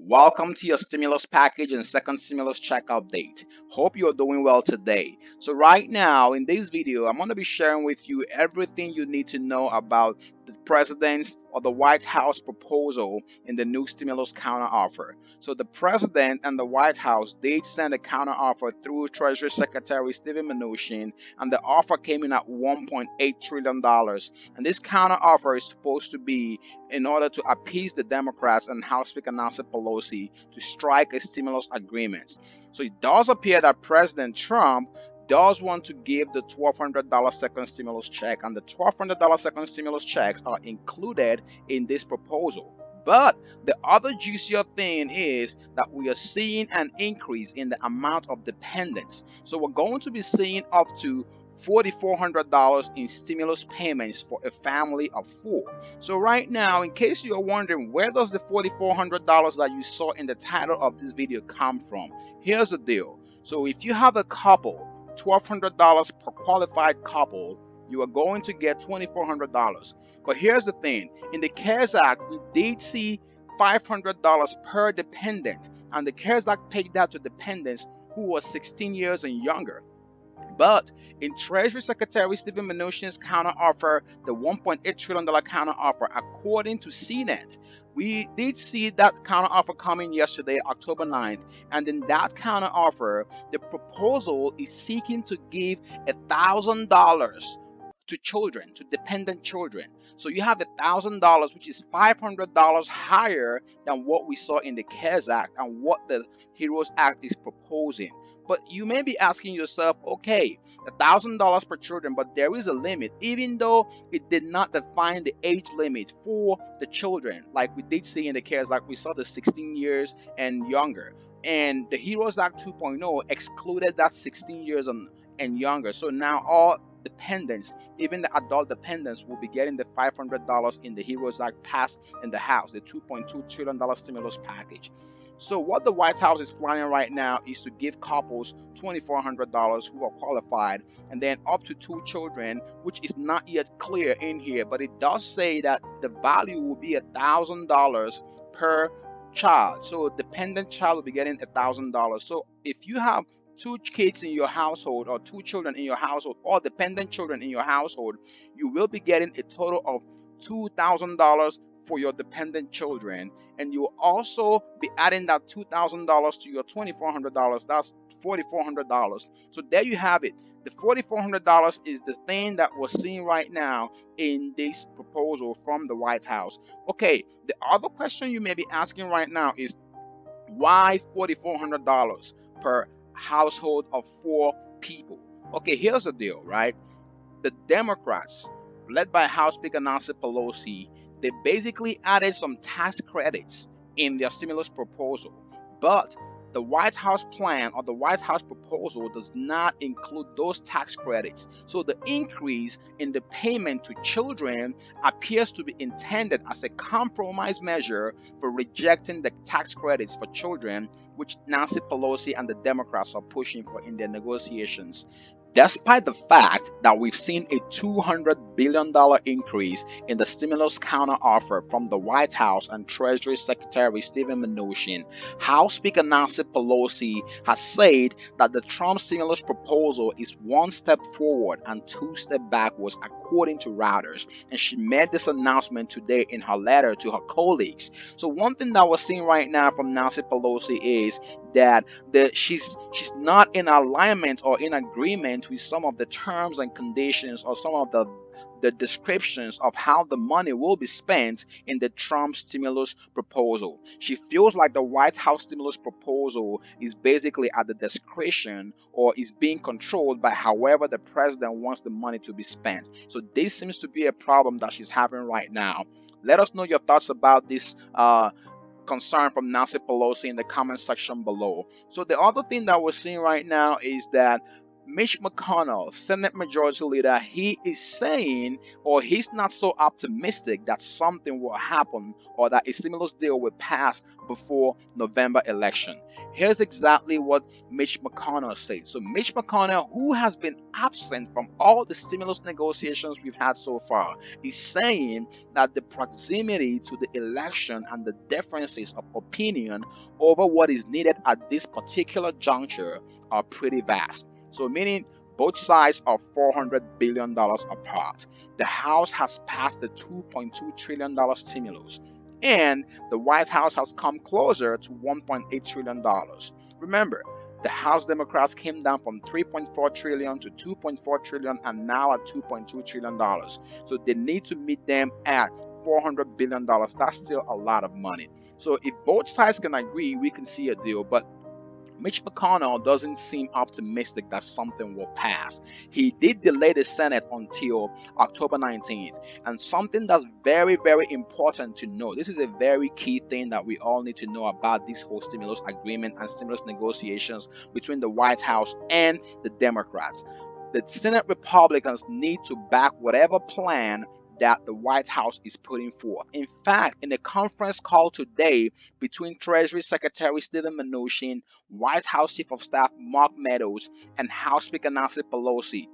Welcome to your stimulus package and second stimulus check update. Hope you're doing well today. So right now in this video, I'm going to be sharing with you everything you need to know about the president's or the White House proposal in the new stimulus counteroffer. So the president and the White House did send a counteroffer through Treasury Secretary Steven Mnuchin, and the offer came in at $1.8 trillion. And this counteroffer is supposed to be in order to appease the Democrats and House Speaker Nancy Pelosi to strike a stimulus agreement. So it does appear that President Trump does want to give the $1,200 second stimulus check, and the $1,200 second stimulus checks are included in this proposal. But the other juicier thing is that we are seeing an increase in the amount of dependents. So we're going to be seeing up to $4,400 in stimulus payments for a family of four. So right now, in case you're wondering, where does the $4,400 that you saw in the title of this video come from? Here's the deal. So if you have a couple, $1,200 per qualified couple, you are going to get $2,400. But here's the thing, in the CARES Act, we did see $500 per dependent, and the CARES Act paid that to dependents who were 16 years and younger. But in Treasury Secretary Steven Mnuchin's counteroffer, the $1.8 trillion counteroffer, according to CNET, we did see that counteroffer coming yesterday, October 9th. And in that counteroffer, the proposal is seeking to give $1,000 to children, to dependent children. So you have $1,000, which is $500 higher than what we saw in the CARES Act and what the HEROES Act is proposing. But you may be asking yourself, okay, $1,000 per children, but there is a limit, even though it did not define the age limit for the children, like we did see in the CARES Act. We saw the 16 years and younger, and the HEROES Act 2.0 excluded that 16 years and younger. So now all dependents, even the adult dependents, will be getting the $500 in the HEROES Act passed in the House, the $2.2 trillion stimulus package. So what the White House is planning right now is to give couples $2,400 who are qualified, and then up to two children, which is not yet clear in here, but it does say that the value will be $1,000 per child. So a dependent child will be getting $1,000. So if you have two kids in your household, or two children in your household, or dependent children in your household, you will be getting a total of $2,000 for your dependent children, and you'll also be adding that $2,000 to your $2,400. That's $4,400. So there you have it. The $4,400 is the thing that we're seeing right now in this proposal from the White House. Okay, the other question you may be asking right now is, why $4,400 per household of four people? Okay, here's the deal, right? The Democrats, led by House Speaker Nancy Pelosi, they basically added some tax credits in their stimulus proposal. But the White House plan, or the White House proposal, does not include those tax credits. So the increase in the payment to children appears to be intended as a compromise measure for rejecting the tax credits for children, which Nancy Pelosi and the Democrats are pushing for in their negotiations. Despite the fact that we've seen a $200 billion increase in the stimulus counteroffer from the White House and Treasury Secretary Steven Mnuchin, House Speaker Nancy Pelosi has said that the Trump stimulus proposal is one step forward and two steps backwards, according to Reuters. And she made this announcement today in her letter to her colleagues. So one thing that we're seeing right now from Nancy Pelosi is that she's not in alignment or in agreement with some of the terms and conditions, or some of the descriptions of how the money will be spent in the Trump stimulus proposal. She feels like the White House stimulus proposal is basically at the discretion, or is being controlled by however the president wants the money to be spent. So this seems to be a problem that she's having right now. Let us know your thoughts about this concern from Nancy Pelosi in the comment section below. So the other thing that we're seeing right now is that Mitch McConnell, Senate Majority Leader, he is saying, or he's not so optimistic that something will happen or that a stimulus deal will pass before November election. Here's exactly what Mitch McConnell said. So Mitch McConnell, who has been absent from all the stimulus negotiations we've had so far, is saying that the proximity to the election and the differences of opinion over what is needed at this particular juncture are pretty vast. So meaning both sides are $400 billion apart. The House has passed the $2.2 trillion stimulus, and the White House has come closer to $1.8 trillion. Remember, the House Democrats came down from 3.4 trillion to 2.4 trillion and now at 2.2 trillion dollars. So they need to meet them at $400 billion. That's still a lot of money. So if both sides can agree, we can see a deal. But Mitch McConnell doesn't seem optimistic that something will pass. He did delay the Senate until October 19th. And something that's very, very important to know, this is a very key thing that we all need to know about this whole stimulus agreement and stimulus negotiations between the White House and the Democrats. The Senate Republicans need to back whatever plan that the White House is putting forth. In fact, in a conference call today between Treasury Secretary Steven Mnuchin, White House Chief of Staff Mark Meadows, and House Speaker Nancy Pelosi,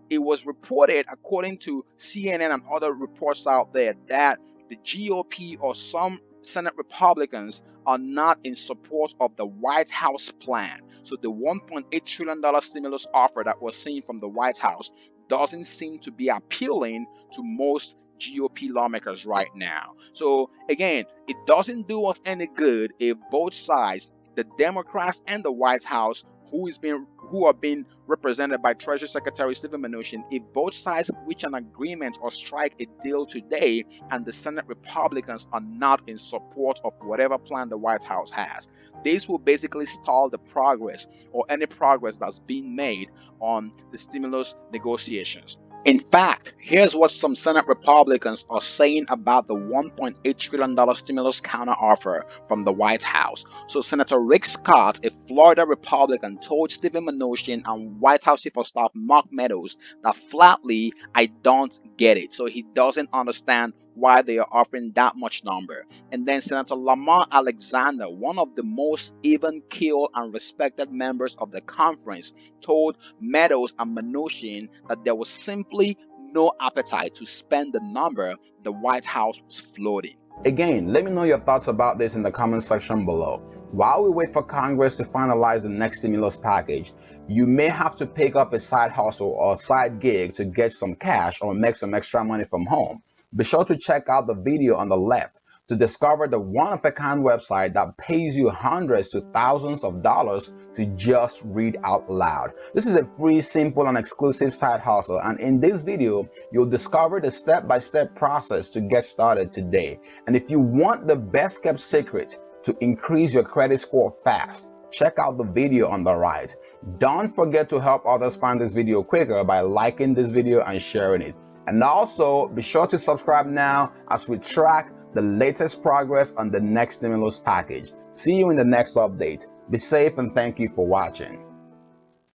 it was reported, according to CNN and other reports out there, that the GOP or some Senate Republicans are not in support of the White House plan. So the $1.8 trillion stimulus offer that was seen from the White House doesn't seem to be appealing to most GOP lawmakers right now. So again, it doesn't do us any good if both sides, the Democrats and the White House, who are being represented by Treasury Secretary Steven Mnuchin, if both sides reach an agreement or strike a deal today and the Senate Republicans are not in support of whatever plan the White House has, this will basically stall the progress or any progress that's being made on the stimulus negotiations. In fact, here's what some Senate Republicans are saying about the $1.8 trillion stimulus counteroffer from the White House. So Senator Rick Scott, a Florida Republican, told Steven Mnuchin and White House Chief of Staff Mark Meadows that flatly, I don't get it. So he doesn't understand why they are offering that much number. And then Senator Lamar Alexander, one of the most even-keeled and respected members of the conference, told Meadows and Mnuchin that there was simply no appetite to spend the number the White House was floating. Again, let me know your thoughts about this in the comment section below. While we wait for Congress to finalize the next stimulus package, you may have to pick up a side hustle or a side gig to get some cash or make some extra money from home. Be sure to check out the video on the left to discover the one-of-a-kind website that pays you hundreds to thousands of dollars to just read out loud. This is a free, simple, and exclusive side hustle, and in this video, you'll discover the step-by-step process to get started today. And if you want the best-kept secret to increase your credit score fast, check out the video on the right. Don't forget to help others find this video quicker by liking this video and sharing it. And also, be sure to subscribe now as we track the latest progress on the next stimulus package. See you in the next update. Be safe and thank you for watching.